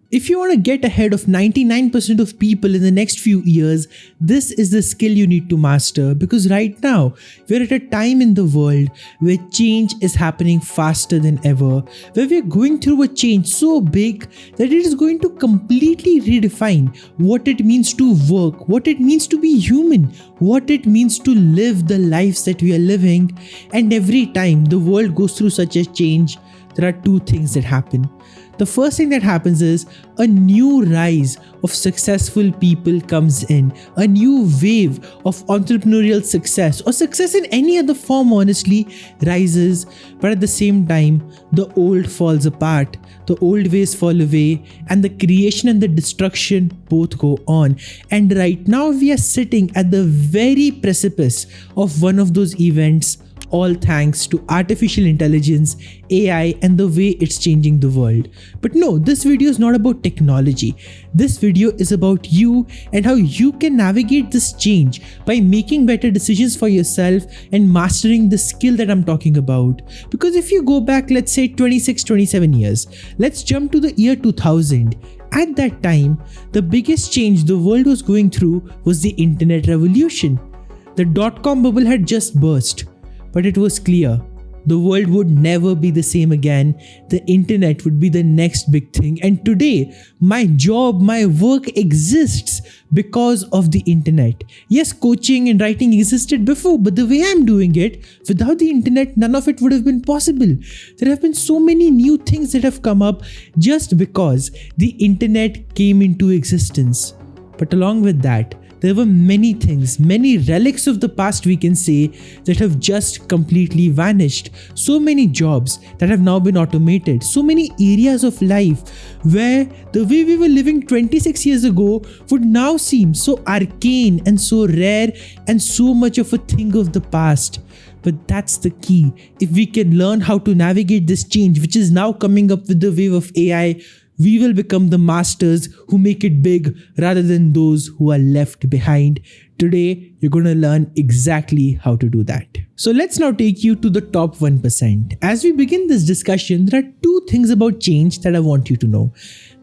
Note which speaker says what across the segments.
Speaker 1: If you want to get ahead of 99% of people in the next few years, this is the skill you need to master, because right now we're at a time in the world where change is happening faster than ever, where we're going through a change so big that it is going to completely redefine what it means to work, what it means to be human, what it means to live the lives that we are living. And every time the world goes through such a change, there are two things that happen. The first thing that happens is a new rise of successful people comes in, a new wave of entrepreneurial success or success in any other form, honestly, rises. But at the same time, the old falls apart, the old ways fall away, and the creation and the destruction both go on. And right now we are sitting at the very precipice of one of those events, all thanks to artificial intelligence, AI, and the way it's changing the world. But no, this video is not about technology. This video is about you and how you can navigate this change by making better decisions for yourself and mastering the skill that I'm talking about. Because if you go back, let's say 26, 27 years, let's jump to the year 2000. At that time, the biggest change the world was going through was the internet revolution. The dot-com bubble had just burst. But it was clear, the world would never be the same again. The internet would be the next big thing. And today, my job, my work exists because of the internet. Yes, coaching and writing existed before, but the way I'm doing it, without the internet, none of it would have been possible. There have been so many new things that have come up just because the internet came into existence. But along with that, there were many things, many relics of the past, we can say, that have just completely vanished. So many jobs that have now been automated. So many areas of life where the way we were living 26 years ago would now seem so arcane and so rare and so much of a thing of the past. But that's the key. If we can learn how to navigate this change, which is now coming up with the wave of AI, we will become the masters who make it big rather than those who are left behind. Today, you're going to learn exactly how to do that. So let's now take you to the top 1%. As we begin this discussion, there are two things about change that I want you to know.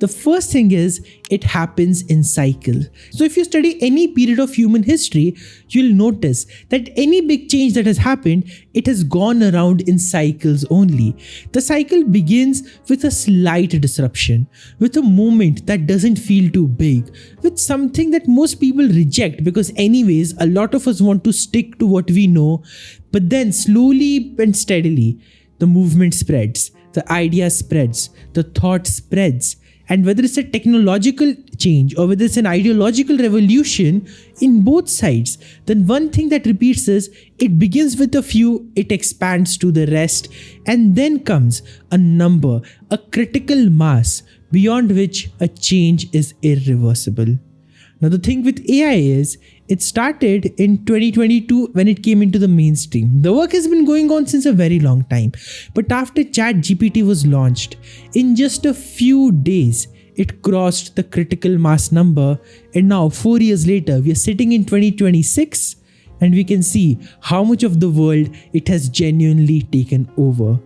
Speaker 1: The first thing is it happens in cycles. So if you study any period of human history, you'll notice that any big change that has happened, it has gone around in cycles only. The cycle begins with a slight disruption, with a moment that doesn't feel too big, with something that most people reject because anyways, a lot of us want to stick to what we know. But then slowly and steadily, the movement spreads, the idea spreads, the thought spreads. And whether it's a technological change or whether it's an ideological revolution, in both sides, then one thing that repeats is it begins with a few, it expands to the rest, and then comes a number, a critical mass beyond which a change is irreversible. Now the thing with AI is, it started in 2022 when it came into the mainstream. The work has been going on since a very long time. But after ChatGPT was launched, in just a few days, it crossed the critical mass number. And now 4 years later, we are sitting in 2026 and we can see how much of the world it has genuinely taken over.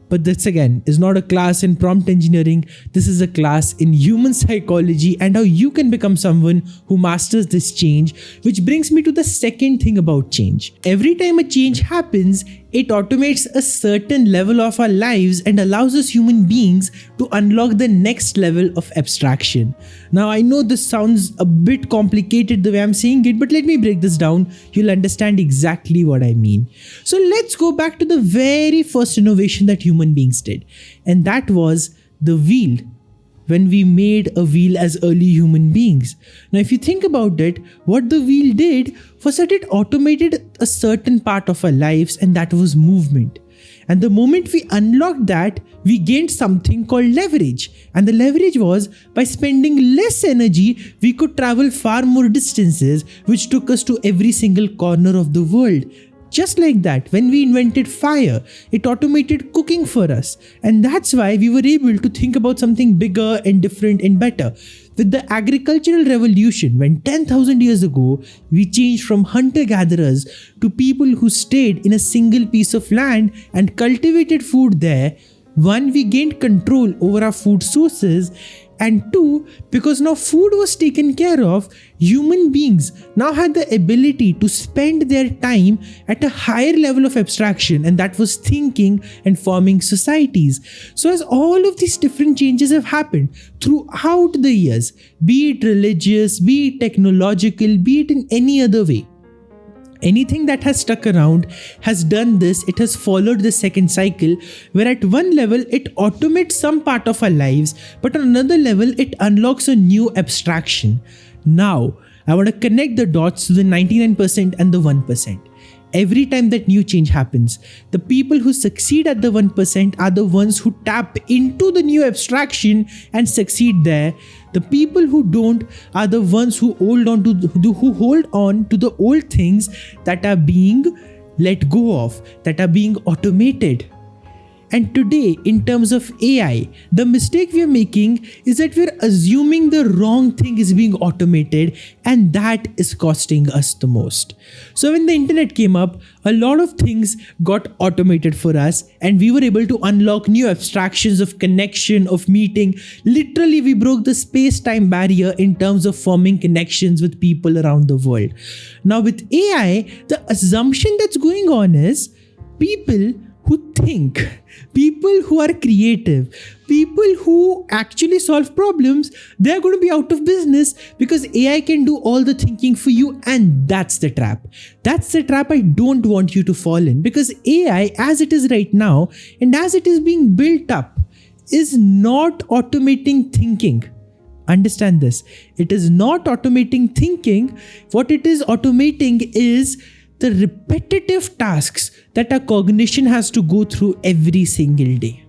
Speaker 1: But this again is not a class in prompt engineering. This is a class in human psychology and how you can become someone who masters this change, which brings me to the second thing about change. Every time a change happens, it automates a certain level of our lives and allows us human beings to unlock the next level of abstraction. Now, I know this sounds a bit complicated the way I'm saying it, but let me break this down. You'll understand exactly what I mean. So let's go back to the very first innovation that human beings did, and that was the wheel. When we made a wheel as early human beings. Now, if you think about it, what the wheel did was that it automated a certain part of our lives, and that was movement. And the moment we unlocked that, we gained something called leverage. And the leverage was by spending less energy, we could travel far more distances, which took us to every single corner of the world. Just like that, when we invented fire, it automated cooking for us. And that's why we were able to think about something bigger and different and better. With the agricultural revolution, when 10,000 years ago, we changed from hunter-gatherers to people who stayed in a single piece of land and cultivated food there. One, we gained control over our food sources. And two, because now food was taken care of, human beings now had the ability to spend their time at a higher level of abstraction, and that was thinking and forming societies. So as all of these different changes have happened throughout the years, be it religious, be it technological, be it in any other way, anything that has stuck around has done this. It has followed the second cycle, where at one level it automates some part of our lives, but on another level it unlocks a new abstraction. Now, I want to connect the dots to the 99% and the 1%. Every time that new change happens, the people who succeed at the 1% are the ones who tap into the new abstraction and succeed there. The people who don't are the ones who hold on to the old things that are being let go of, that are being automated. And today, in terms of AI, the mistake we are making is that we're assuming the wrong thing is being automated, and that is costing us the most. So when the internet came up, a lot of things got automated for us, and we were able to unlock new abstractions of connection, of meeting. Literally, we broke the space-time barrier in terms of forming connections with people around the world. Now with AI, the assumption that's going on is people who think, people who are creative, people who actually solve problems, they're going to be out of business because AI can do all the thinking for you, and that's the trap. That's the trap I don't want you to fall in, because AI, as it is right now and as it is being built up, is not automating thinking. Understand this. It is not automating thinking. What it is automating is the repetitive tasks that our cognition has to go through every single day.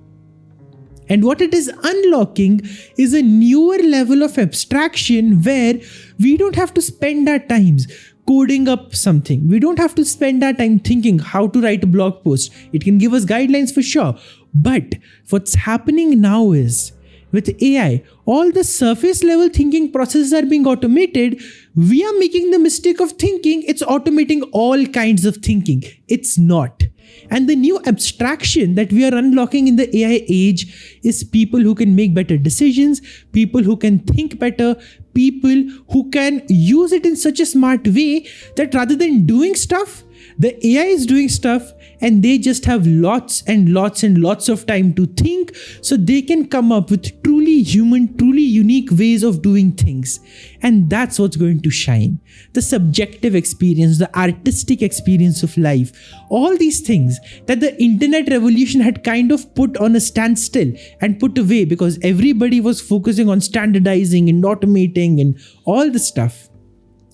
Speaker 1: And what it is unlocking is a newer level of abstraction where we don't have to spend our times coding up something. We don't have to spend our time thinking how to write a blog post. It can give us guidelines for sure. But what's happening now is, with AI, all the surface level thinking processes are being automated. We are making the mistake of thinking it's automating all kinds of thinking. It's not. And the new abstraction that we are unlocking in the AI age is people who can make better decisions, people who can think better, people who can use it in such a smart way that rather than doing stuff, the AI is doing stuff, and they just have lots and lots and lots of time to think, so they can come up with truly human, truly unique ways of doing things. And that's what's going to shine. The subjective experience, the artistic experience of life, all these things that the internet revolution had kind of put on a standstill and put away because everybody was focusing on standardizing and automating and all the stuff.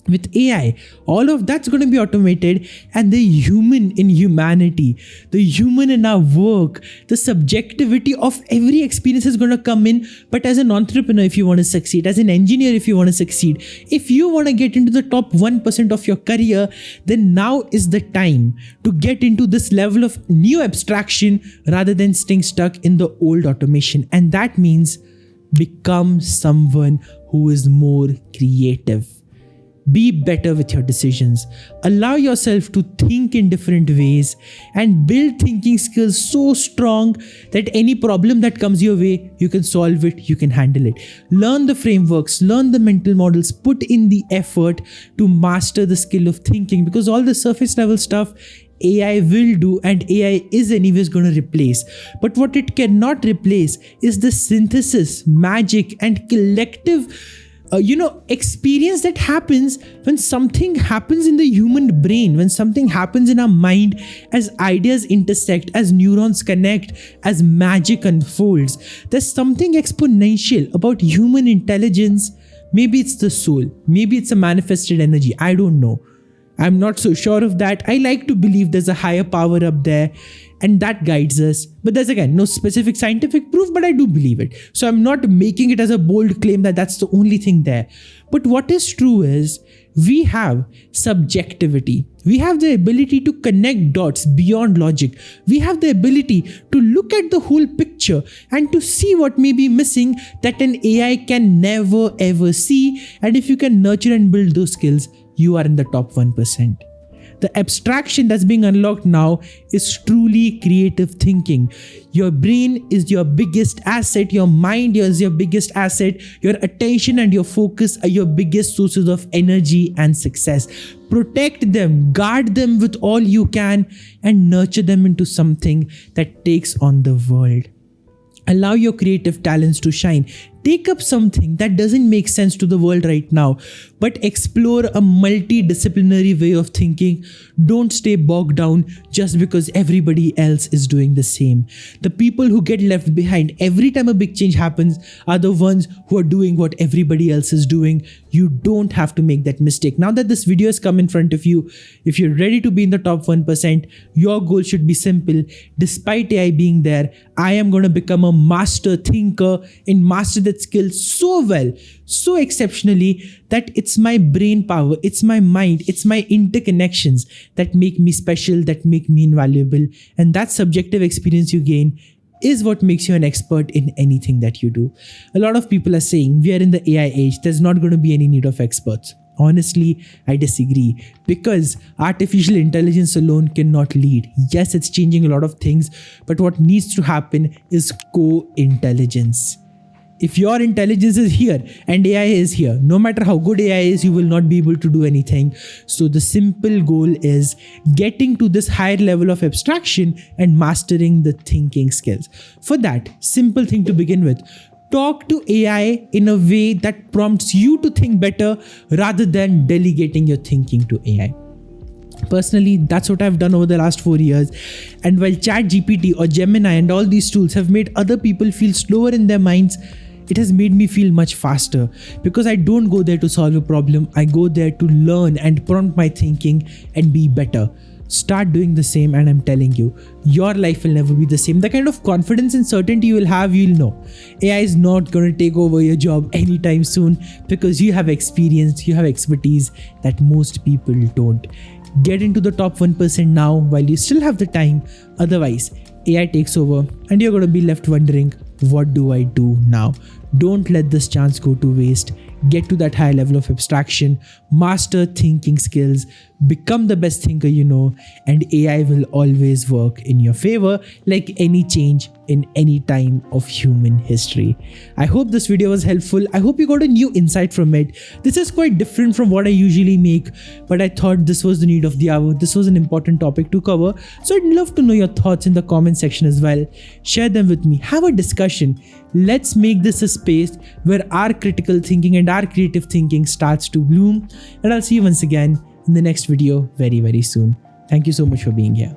Speaker 1: With AI, all of that's going to be automated, and the human in humanity, the human in our work, the subjectivity of every experience is going to come in. But as an entrepreneur, if you want to succeed, as an engineer, if you want to succeed, if you want to get into the top 1% of your career, then now is the time to get into this level of new abstraction rather than staying stuck in the old automation. And that means become someone who is more creative. Be better with your decisions. Allow yourself to think in different ways and build thinking skills so strong that any problem that comes your way, you can solve it, you can handle it. Learn the frameworks, learn the mental models, put in the effort to master the skill of thinking, because all the surface level stuff AI will do, and AI is anyways going to replace. But what it cannot replace is the synthesis, magic, and collective experience that happens when something happens in the human brain, when something happens in our mind, as ideas intersect, as neurons connect, as magic unfolds. There's something exponential about human intelligence. Maybe it's the soul, maybe it's a manifested energy. I don't know. I'm not so sure of that. I like to believe there's a higher power up there and that guides us. But there's again no specific scientific proof, but I do believe it. So I'm not making it as a bold claim that that's the only thing there. But what is true is we have subjectivity. We have the ability to connect dots beyond logic. We have the ability to look at the whole picture and to see what may be missing that an AI can never ever see. And if you can nurture and build those skills, you are in the top 1%. The abstraction that's being unlocked now is truly creative thinking. Your brain is your biggest asset, your mind is your biggest asset, your attention and your focus are your biggest sources of energy and success. Protect them, guard them with all you can, and nurture them into something that takes on the world. Allow your creative talents to shine. Take up something that doesn't make sense to the world right now, but explore a multidisciplinary way of thinking. Don't stay bogged down just because everybody else is doing the same. The people who get left behind every time a big change happens are the ones who are doing what everybody else is doing. You don't have to make that mistake. Now that this video has come in front of you, if you're ready to be in the top 1%, your goal should be simple. Despite AI being there, I am going to become a master thinker and master that skill so well, so exceptionally, that it's my brain power, it's my mind, it's my interconnections that make me special, that make me invaluable. And that subjective experience you gain is what makes you an expert in anything that you do. A lot of people are saying we are in the AI age, there's not going to be any need of experts. Honestly, I disagree, because artificial intelligence alone cannot lead. Yes, it's changing a lot of things, but what needs to happen is co-intelligence. If your intelligence is here and AI is here, no matter how good AI is, you will not be able to do anything. So the simple goal is getting to this higher level of abstraction and mastering the thinking skills. For that, simple thing to begin with, talk to AI in a way that prompts you to think better rather than delegating your thinking to AI. Personally, that's what I've done over the last 4 years. And while ChatGPT or Gemini and all these tools have made other people feel slower in their minds, it has made me feel much faster, because I don't go there to solve a problem. I go there to learn and prompt my thinking and be better. Start doing the same, and I'm telling you, your life will never be the same. The kind of confidence and certainty you will have, you'll know AI is not going to take over your job anytime soon, because you have experience, you have expertise that most people don't. Get into the top 1% now while you still have the time. Otherwise, AI takes over and you're going to be left wondering, what do I do now? Don't let this chance go to waste. Get to that high level of abstraction, master thinking skills, become the best thinker you know, and AI will always work in your favor like any change in any time of human history. I hope this video was helpful. I hope you got a new insight from it. This is quite different from what I usually make, but I thought this was the need of the hour. This was an important topic to cover. So I'd love to know your thoughts in the comment section as well. Share them with me. Have a discussion. Let's make this a space where our critical thinking and our creative thinking starts to bloom. And I'll see you once again in the next video very, very soon. Thank you so much for being here.